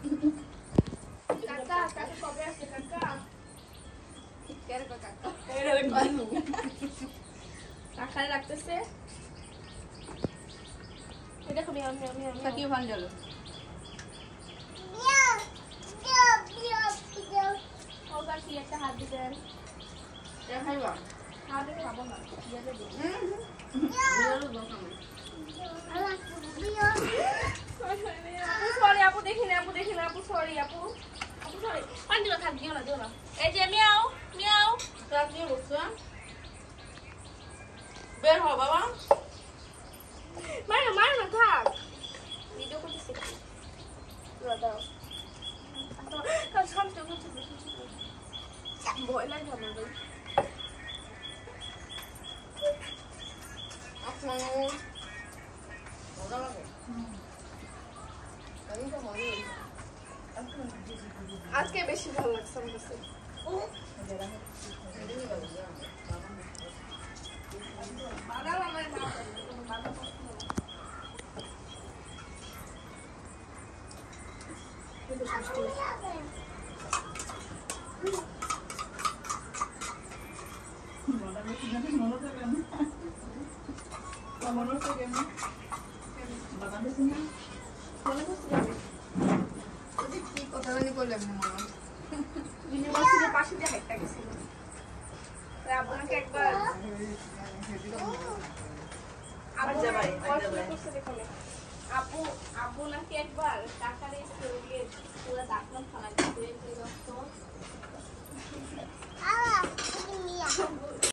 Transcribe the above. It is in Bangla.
Kakak, kakak kobra si kakak. Kira kakak. Kakak লাগতেছে। এটা খুব মিয়াও মিয়াও মিয়াও। সাকিব খান গেল। মিয়াও মিয়াও মিয়াও মিয়াও। ওটা কি একটা হাত দিবেন? এটা খাইবা? হাতে খাবো না। দিয়ে দে। মিয়াও দোকান। আপু সরি আপু দেখিনা আপু সরি আপু সরি পানি দিও থাক দিও না এই যে মিয়াও মিয়াও রাত দিয়ে বসছো বের হ বাবা মারো না থাক ভিডিও করতেছি দাও কাজ করতে ভয় লাগে আমার আপু ওরা লাগে আমি তো মনে আজকে বেশি ভালো লাগছে আমার কাছে বাদাম আমার মা বাদাম কথা জানি করলাম না মামা ইউনিভার্সিটির পাশে যে হাইটটা গেছিল আপনাকে একবার আপু আপু নাকি একবার টাকা রেখে পুরো ডাকলাম খানা দিতে